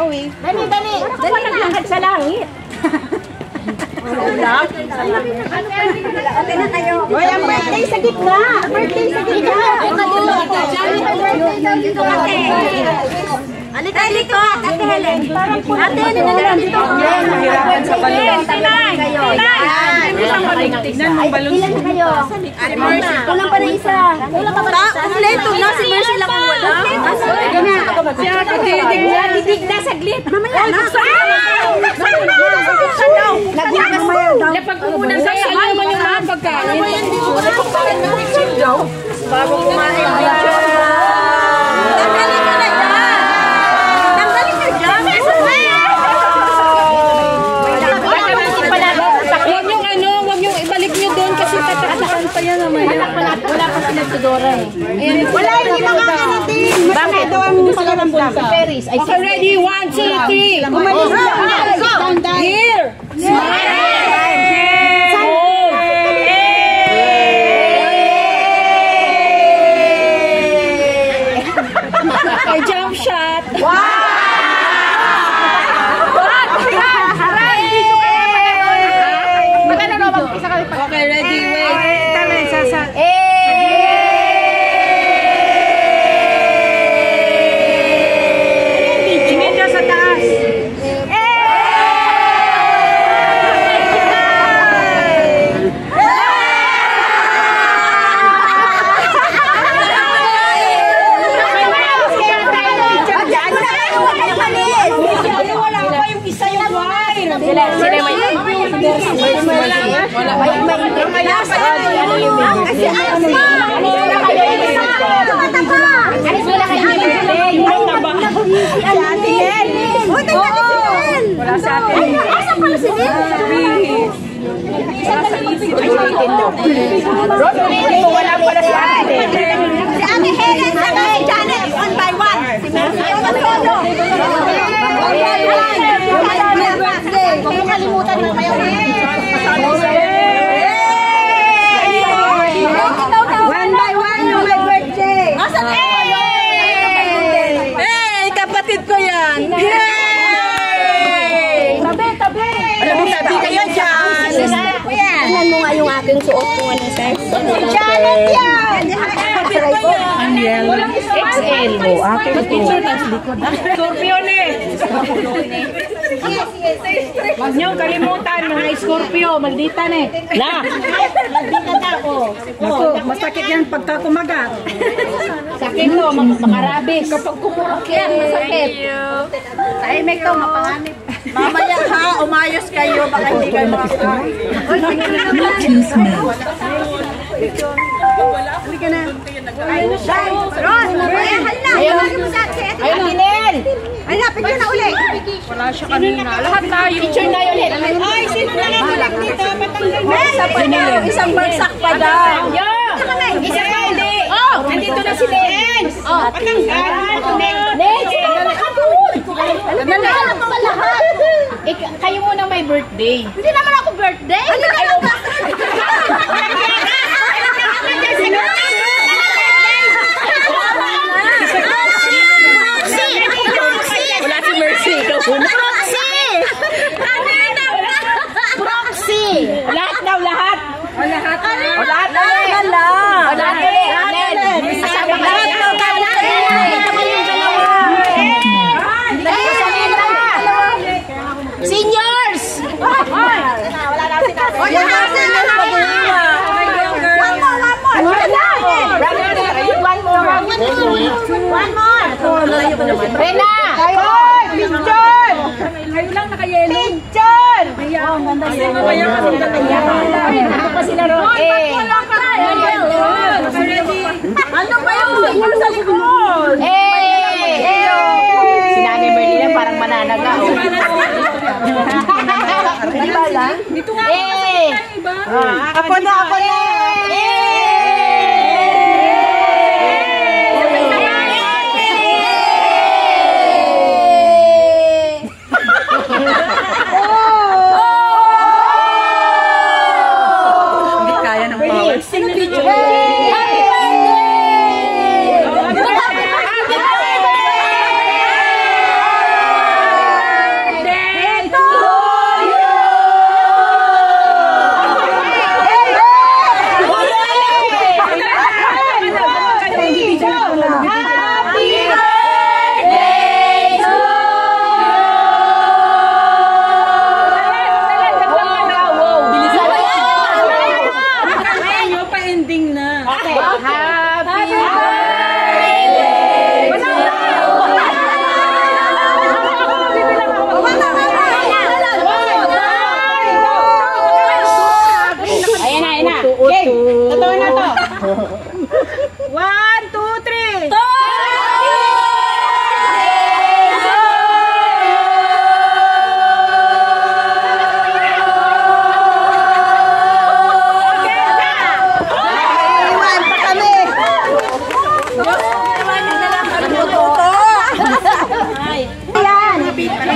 Chloe. Dali, dali. Dali naglakad sa langit. Okay na kayo. Hoy, ang birthday sa gitna. Birthday sa gitna. Alika dito, Ate Helen. Ate Helen na lang dito. Mahirapan sa balon. Tignan mo balon. Ilan na kayo? Kulang pa na isa. Kulang pa na isa. Kompleto na. Si Mercy lang ang wala. Si Ate Helen. Didig na saglit. Mamaya na. Nagbukas mo yan. Pag-umunan sa iyo naman yung mga pagkain. Bago kumain yung video. Tanggalin ka na dyan. Tanggalin ka dyan. Huwag yung ibalik nyo doon kasi tatakasan pa yan naman. Wala pa sila Tudora eh. Wala, hindi makakanatin. Bakit? Okay, ready? 1, 2, 3. Umalis na. Here. Okay, jump shot. Wow! Okay, ready? Wait. Tingin ka sa taas. Wala sa atin. Asan pala si Jen? Wala pala sa atin. Si Ate Helen at si Janet, 1 by 1. Si Mercy yung todo. Huwag mo kalimutan mo kayo. 1 by 1 yung my birthday. Asan Hey, kapatid ko yan. Tabi. Tabi kayo dyan. Tingnan mo nga yung aking suot kung ano size. Janet yan! Angel. XL. Akin ito. Scorpion eh. Huwag niyong kalimutan mga Scorpio. Magditan eh. Na! Magdita na ako. Naku, masakit yan pagka kumagat. Sakit to, makarabis. Kapag kumurok yan, masakit. Ay, may to, mapanganib. Mamaya ha, umayos kayo, baka hindi kayo makakain. Halika na. Ron, halina. Ayun, ay, lapit yun na uli. Wala siya kanina. Lahat tayo. Picture na yun. Ay, sino na lang ulit dito? Matanggal. Isang bagsak pa daw. Isa pa uli. Oh, nandito na si Lens. Oh, patanggal. Lens, nandito pa lahat. Kayo muna may birthday. Hindi naman ako birthday. Ano kayo ba? Wala si Mercy. Proxy! Lahat daw, lahat. Lahat daw. Lahat daw. Seniors! Wala na si Kate. Wala na si One more. Rena! Picture! Kayo lang nakayelo. Picture! Ang ganda niya. Ito pa sila ron. Ano ba yung siguro sa likod? Si Nanay Berlina parang mananaga. Di ba lang? Dito nga. Ako na! Hindi kaya ng power.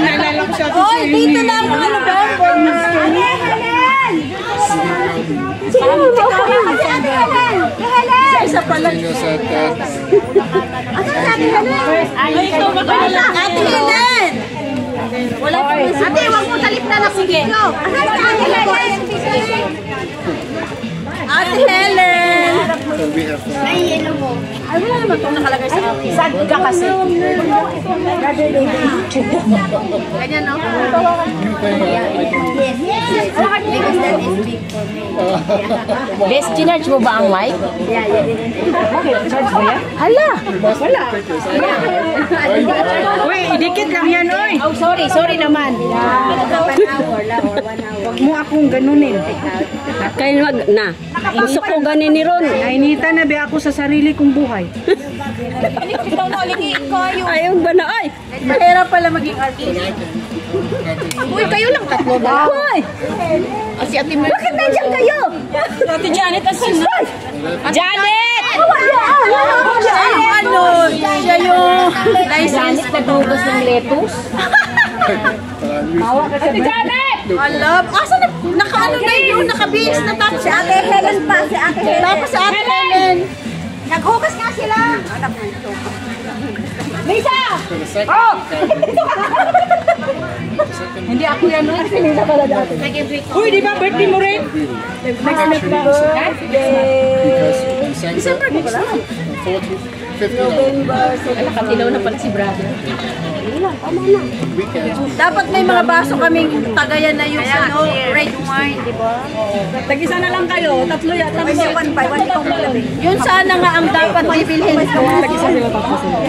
naalala ko sa atin. Dito na ang mga November. Helen! Isa pa lang. Ano sabi Helen? Ate Helen! Wala po. Ate, huwag mo talip na lang. Sige. Ate Helen! Ay, yelo mo. Ay, wala naman itong nakalagay sa akin. Sad ka kasi. Ganyan, no? Best, ginarge mo ba ang mic? Bakit? Charge mo yan? Hala! Wala. Uy, idikit lang yan, uy. Oh, sorry naman. Huwag mo akong ganunin. Kayo wag na. Gusto ko ganin ni Ron. Nainita na ba ako sa sarili kong buhay? Ayaw ba na ay? Mahirap pala maging artist. Uy, kayo lang tatlo ba? Hoy! Si Ate Mer. Bakit nandiyan kayo? Ate Janet asin na. Janet! Ano? Siya yung license. Janet naghugas ng lettuce? Ate Janet! Alam, asa na? Naka-ano na yun? Naka-base na tapos si Ate Helen pa. Si Ate Helen. Tapos si Ate Helen. Naghugas nga sila. Alam mo ito. Lisa! Oh! Hindi ako yan. Sinila pala dati. Uy, di ba birthday mo rin? Next ba? December ko pala. Nakatilaw na pala si brother. Dapat may mga baso kaming tagayan na yung ano, red wine, di ba? Tag-isa na lang kayo. Tatlo yata. One by one itong malamig. Yun sana nga ang dapat bibilhin.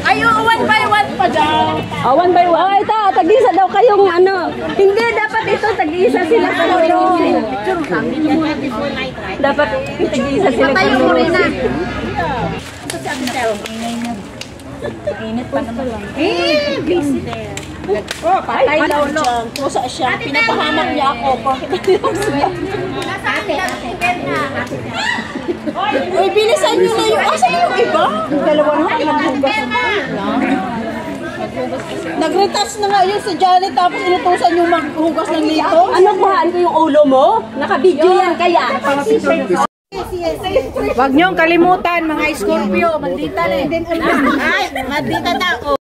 Ay, yung one by one pa daw. Oh, one by one. Oh, ito. Tag-isa daw kayong ano. Hindi, dapat ito. Tag-isa sila kayo. Dapat tag-isa sila kayo. Tayo mo rin na. Init pa naman lang. Busy there. Oh, patay daw no. Kusa siya. Pinapahamak niya ako. Uy, bilisan niyo na yung... Asa yung iba? Dalawa na. Nag-retouch na nga yun sa Janet tapos inutusan yung maghugas ng lito. Ano kuhaan ko yung ulo mo? Naka-video yan kaya. Huwag niyong kalimutan, mga Scorpio. Mandita na eh. Ay, mandita daw.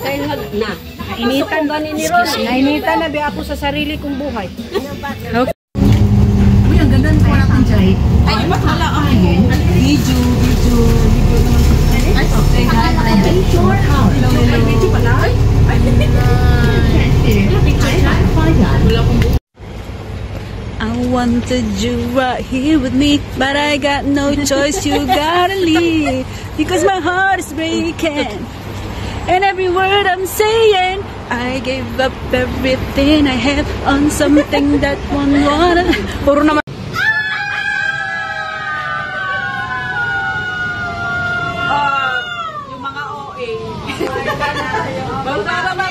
Kayo wag na. Nainitan ba ni Ron? Nainitan na ba ako sa sarili kong buhay? Okay. Uy, ang ganda po natin dyan. Ay, matala ako yun. Video naman. Ay, okay. Video pala? Ay, I wanted you right here with me, but I got no choice, you gotta leave, because my heart is breaking, and every word I'm saying, I gave up everything I have on something that one wanna. Puro naman. yung mga OA. Bababa.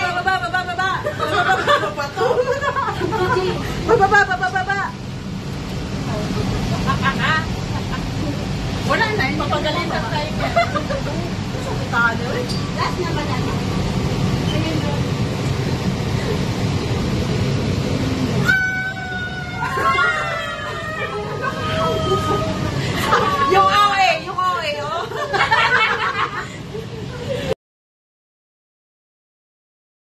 Wala na, mapagaling na tayo. Last naman na.